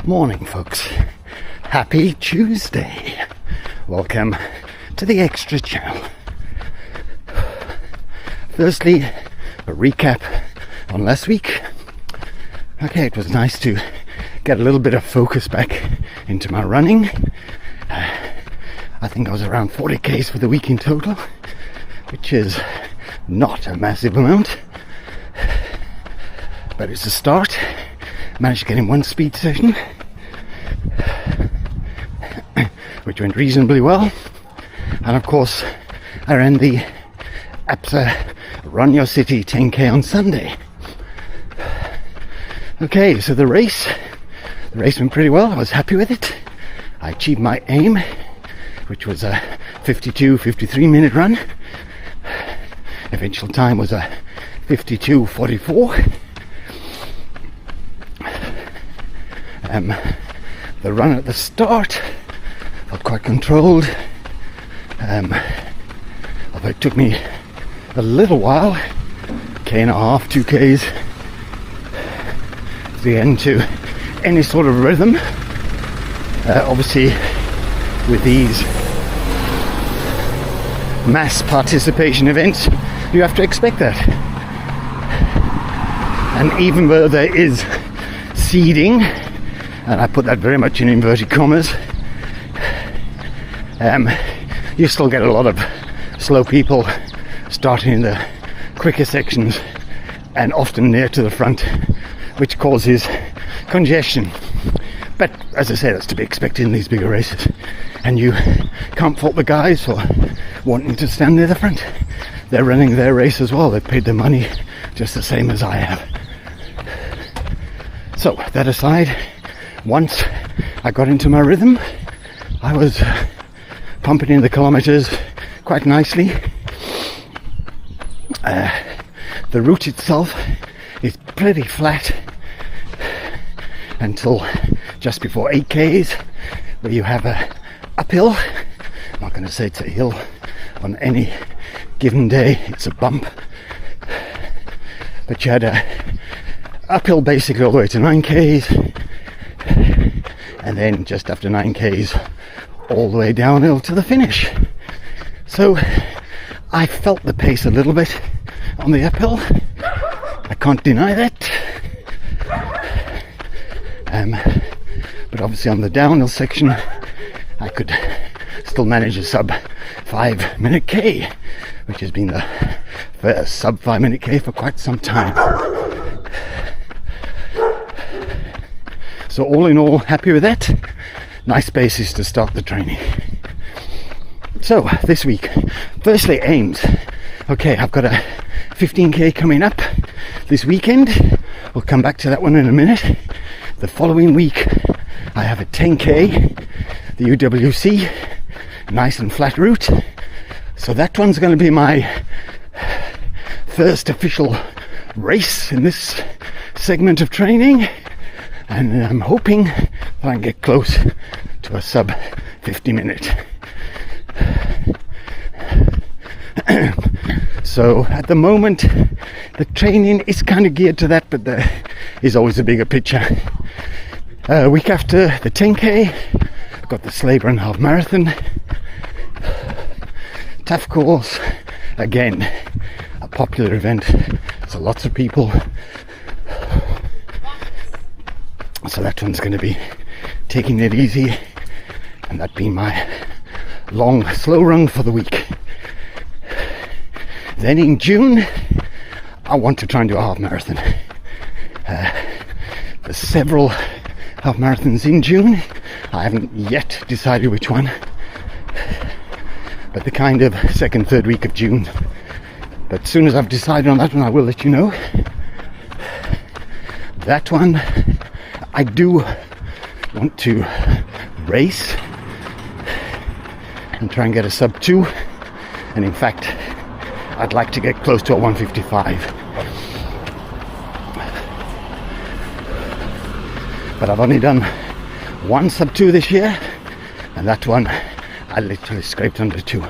Morning, folks. Happy Tuesday. Welcome to the Extra Channel. Firstly, a recap on last week. Okay, it was nice to get a little bit of focus back into my running. I think I was around 40 k's for the week in total, which is not a massive amount, but it's a start. Managed to get in one speed session, which went reasonably well. And of course, I ran the APSA Run Your City 10k on Sunday. Okay, so the race went pretty well. I was happy with it. I achieved my aim, which was a 53 minute run. Eventual time was a 52:44. The run at the start felt quite controlled, although it took me a little while, k and a half, 2 k's, to get into any sort of rhythm. Obviously, with these mass participation events, you have to expect that. And even though there is seeding, and I put that very much in inverted commas, you still get a lot of slow people starting in the quicker sections and often near to the front, which causes congestion. But as I say, that's to be expected in these bigger races, and you can't fault the guys for wanting to stand near the front. They're running their race as well. They've paid their money just the same as I have. So that aside, once I got into my rhythm, I was pumping in the kilometers quite nicely. The route itself is pretty flat until just before 8 k's, where you have a uphill. I'm not going to say it's a hill on any given day, it's a bump, but you had a uphill basically all the way to 9 k's, and then just after 9 k's all the way downhill to the finish. So I felt the pace a little bit on the uphill, I can't deny that, but obviously on the downhill section I could still manage a sub 5 minute k, which has been the first sub 5 minute k for quite some time. So all in all, happy with that. Nice basis to start the training. So this week, firstly, aims. Okay, I've got a 15k coming up this weekend. We'll come back to that one in a minute. The following week I have a 10k, the UWC, nice and flat route. So that one's going to be my first official race in this segment of training, and I'm hoping that I can get close to a sub 50 minute. So at the moment the training is kind of geared to that, but there is always a bigger picture. Week after the 10k, I've got the Slade Run Half Marathon. Tough course, again a popular event, so lots of people, so that one's going to be taking it easy, and that being my long slow run for the week. Then in June I want to try and do a half marathon. There's several half marathons in June. I haven't yet decided which one, but the kind of second, third week of June. But as soon as I've decided on that one, I will let you know. That one, I do want to race and try and get a sub 2, and in fact I'd like to get close to a 155. But I've only done one sub 2 this year, and that one I literally scraped under 2.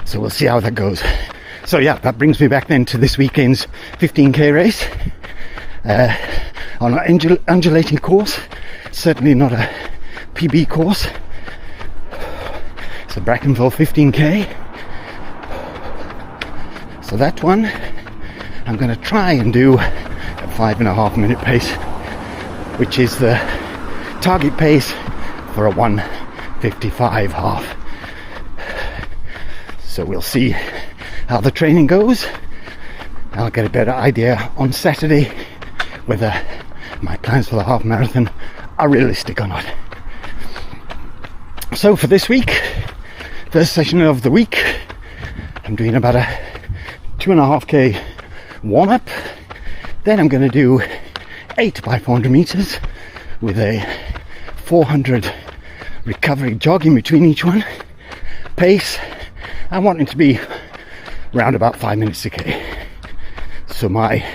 So we'll see how that goes. So yeah, that brings me back then to this weekend's 15k race. on an undulating course, certainly not a PB course. So Brackenfell 15k. So that one I'm going to try and do at 5.5 minute pace, which is the target pace for a 1:55 half. So we'll see how the training goes. I'll get a better idea on Saturday whether my plans for the half marathon are realistic or not. So for this week, first session of the week, I'm doing about a 2.5k warm-up. Then I'm going to do 8 by 400 meters with a 400 recovery jog in between each one. Pace, I want it to be around about 5 minutes a k. So my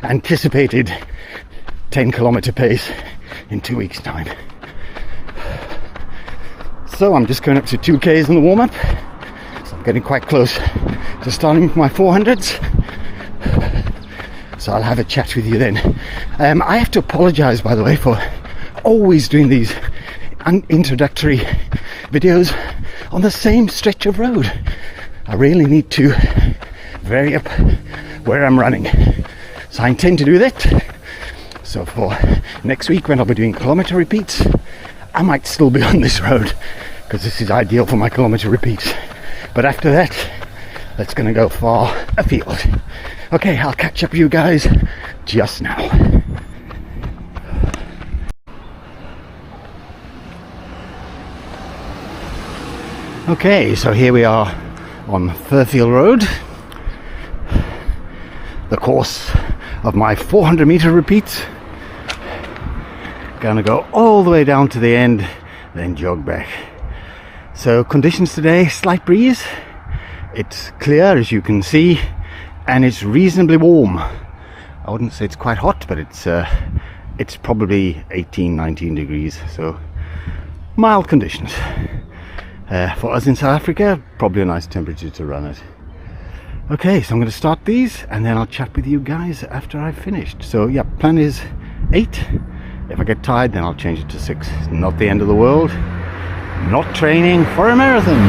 anticipated 10 kilometer pace in 2 weeks time. So I'm just going up to 2k's in the warm-up, so I'm getting quite close to starting with my 400s. So I'll have a chat with you then. I have to apologize, by the way, for always doing these introductory videos on the same stretch of road. I really need to vary up where I'm running, so I intend to do that. So for next week, when I'll be doing kilometer repeats, I might still be on this road because this is ideal for my kilometer repeats. But after that, that's going to go far afield. Okay, I'll catch up with you guys just now. Okay, so here we are on Furfield Road, the course of my 400 meter repeats. Gonna go all the way down to the end, then jog back. So conditions today, slight breeze. It's clear, as you can see, and it's reasonably warm. I wouldn't say it's quite hot, but it's probably 18-19 degrees, so mild conditions. For us in South Africa, probably a nice temperature to run at. Okay, so I'm going to start these and then I'll chat with you guys after I've finished. So yeah, plan is 8. If I get tired, then I'll change it to 6. Not the end of the world. Not training for a marathon.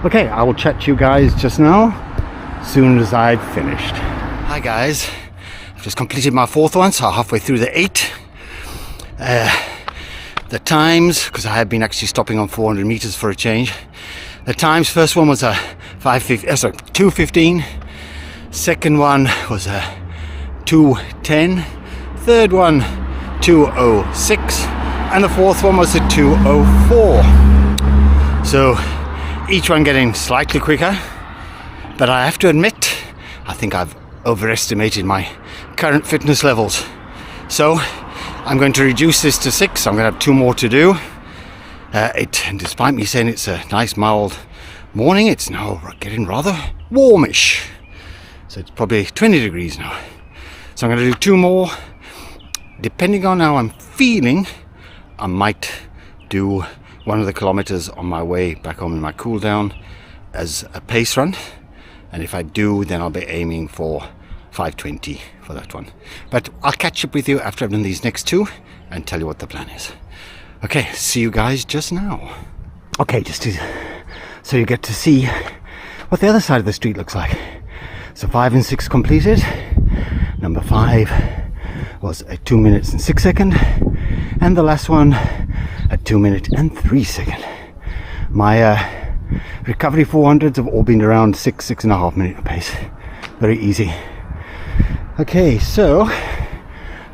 Okay, I will chat to you guys just now, as soon as I've finished. Hi guys, I've just completed my 4th one, so halfway through the 8. The times, because I have been actually stopping on 400 meters for a change. The times, first one was a 2:15. Second one was a 2:10. Third one 2:06, and the 4th one was a 2:04. So each one getting slightly quicker, but I have to admit, I think I've overestimated my current fitness levels. So I'm going to reduce this to 6. I'm going to have 2 more to do. Despite me saying it's a nice mild morning, it's now getting rather warmish. So it's probably 20 degrees now. So I'm going to do 2 more. Depending on how I'm feeling, I might do one of the kilometers on my way back home in my cool down as a pace run. And if I do, then I'll be aiming for 5:20 for that one. But I'll catch up with you after I've done these next 2 and tell you what the plan is. Okay, see you guys just now. Okay, so you get to see what the other side of the street looks like. So 5 and 6 completed. Number 5 was a 2 minutes and 6 second, and the last one a 2 minute and 3 second. My recovery 400s have all been around 6.5 minute pace. Very easy. Okay, so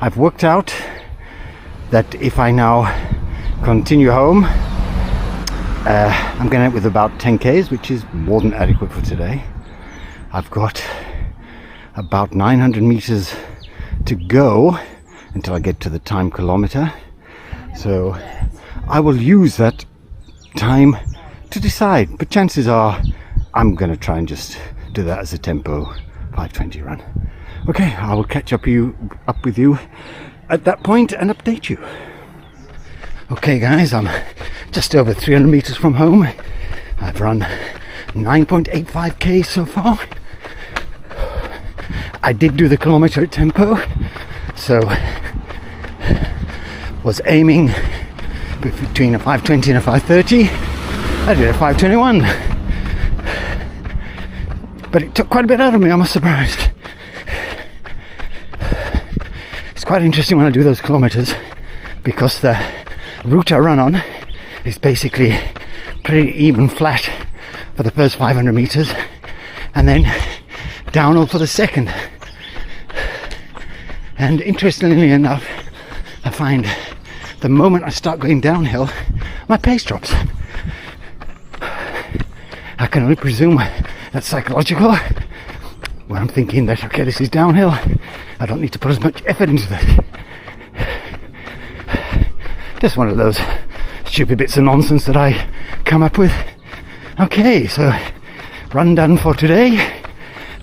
I've worked out that if I now continue home, I'm going to end with about 10k's, which is more than adequate for today. I've got about 900 meters to go until I get to the time kilometer, so I will use that time to decide, but chances are I'm going to try and just do that as a tempo 5:20 run. Okay, I will catch up with you at that point and update you. Okay guys, I'm just over 300 meters from home. I've run 9.85k so far. I did do the kilometre tempo, so was aiming between a 5:20 and a 5:30. I did a 5:21, but it took quite a bit out of me. I was surprised. It's quite interesting when I do those kilometres, because the route I run on is basically pretty even flat for the first 500 meters, and then downhill for the second. And interestingly enough, I find the moment I start going downhill, my pace drops. I can only presume that's psychological, where I'm thinking that, okay, this is downhill, I don't need to put as much effort into this. Just one of those stupid bits of nonsense that I come up with. Okay, so run done for today.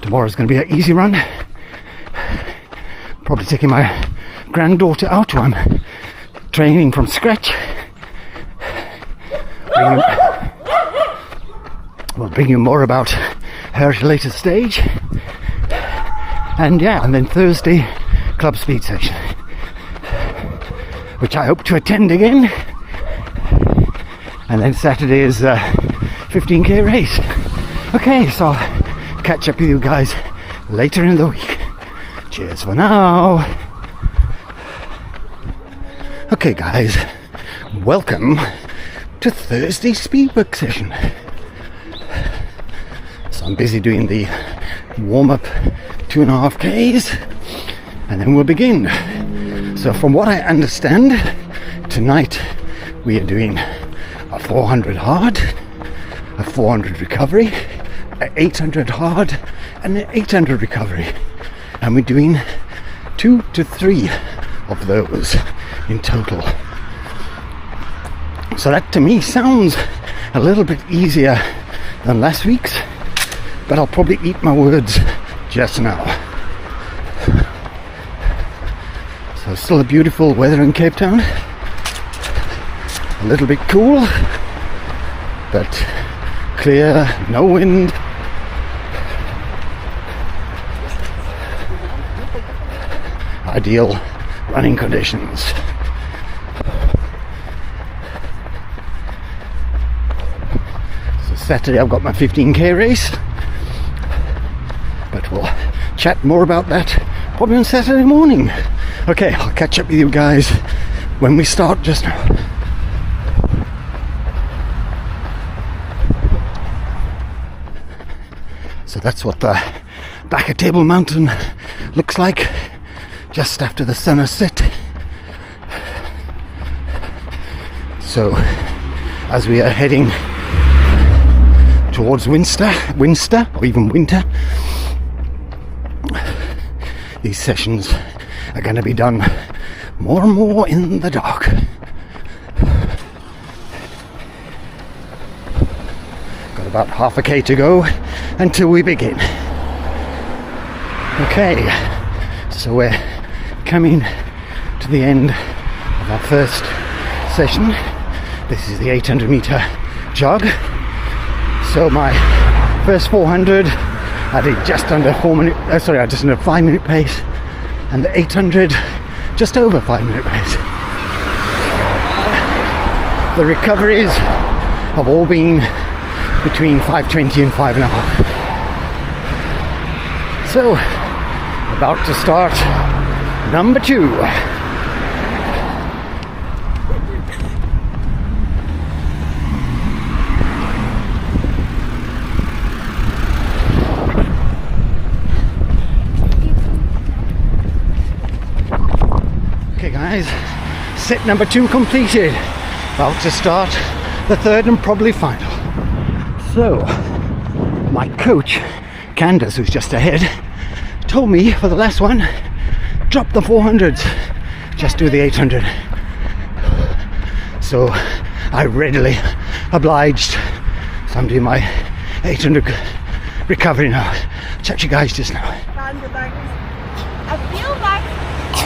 Tomorrow's going to be an easy run. Probably taking my granddaughter out, who I'm training from scratch. We'll bring you more about her at a later stage. And yeah, and then Thursday, club speed session, which I hope to attend again. And then Saturday is a 15k race. Okay, so I'll catch up with you guys later in the week. Cheers for now. Okay guys, welcome to Thursday speedwork session. So I'm busy doing the warm-up 2.5Ks, and then we'll begin. So from what I understand, tonight we are doing a 400 hard, a 400 recovery, a 800 hard, and an 800 recovery. And we're doing 2 to 3 of those in total. So that to me sounds a little bit easier than last week's, but I'll probably eat my words just now. So still a beautiful weather in Cape Town. A little bit cool, but clear, no wind. Ideal running conditions. So Saturday I've got my 15k race, but we'll chat more about that probably on Saturday morning. Okay, I'll catch up with you guys when we start just now. So that's what the back of Table Mountain looks like just after the sun has set. So as we are heading towards Winster, or even winter, these sessions are going to be done more and more in the dark. Got about half a k to go until we begin. Okay, so we're coming to the end of our first session. This is the 800 meter jog. So my first 400 I did just under 5 minute pace, and the 800 just over 5 minute pace. The recoveries have all been between 5:20 and 5.5. So about to start number 2. Okay guys, set number 2 completed. About to start the third and probably final. So my coach Candace, who's just ahead, told me for the last one, drop the 400s, just do the 800. So I readily obliged. So I'm doing my 800 recovery now. Chat you guys just now. I feel like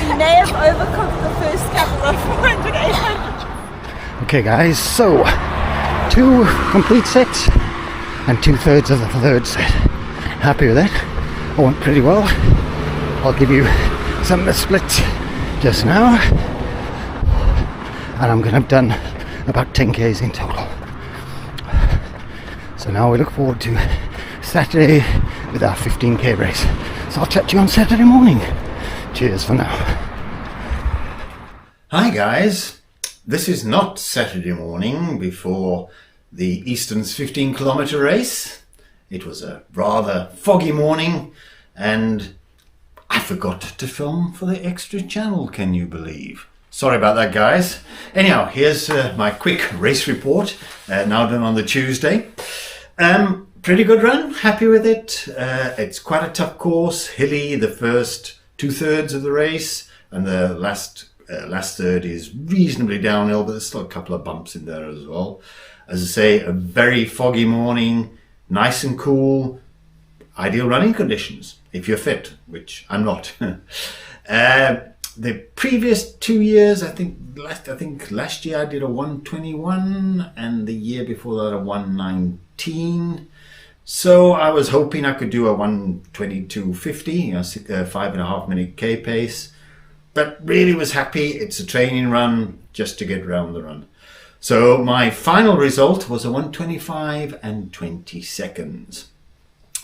you may have overcooked the first couple of 400, 800. Okay guys, so 2 complete sets and 2/3 of the third set. Happy with that. I went pretty well. I'll give you some of the splits just now, and I'm going to have done about 10k's in total. So now we look forward to Saturday with our 15k race. So I'll chat to you on Saturday morning. Cheers for now. Hi guys, this is not Saturday morning before the Easton's 15km race. It was a rather foggy morning and I forgot to film for the extra channel, can you believe? Sorry about that guys. Anyhow, here's my quick race report, now done on the Tuesday. Pretty good run, happy with it. It's quite a tough course, hilly the first 2/3 of the race, and the last third is reasonably downhill, but there's still a couple of bumps in there as well. As I say, a very foggy morning, nice and cool, ideal running conditions if you're fit, which I'm not. The previous 2 years, I think last year I did a 121 and the year before that a 119. So I was hoping I could do a 122.50, 5.5 minute K pace, but really was happy. It's a training run just to get around the run. So my final result was a 125 and 20 seconds.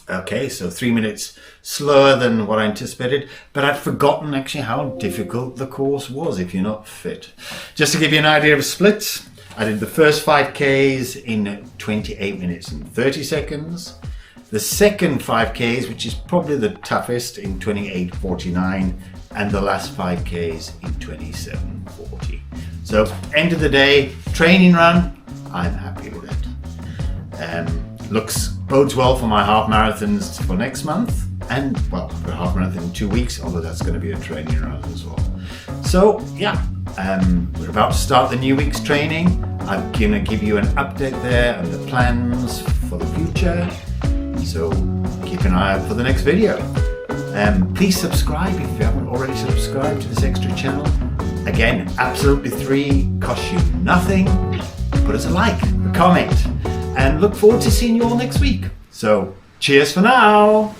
Okay, so 3 minutes slower than what I anticipated, but I'd forgotten actually how difficult the course was if you're not fit. Just to give you an idea of splits, I did the first 5Ks in 28 minutes and 30 seconds. The second 5Ks, which is probably the toughest, in 28:49, and the last 5Ks in 27:40. So end of the day, training run, I'm happy with it. Bodes well for my half marathons for next month, and well, for a half marathon in 2 weeks, although that's going to be a training run as well. So yeah, we're about to start the new week's training. I'm going to give you an update there on the plans for the future. So keep an eye out for the next video. Please subscribe if you haven't already subscribed to this extra channel. Again, absolutely free, costs you nothing. Put us a like, a comment, and look forward to seeing you all next week. So cheers for now.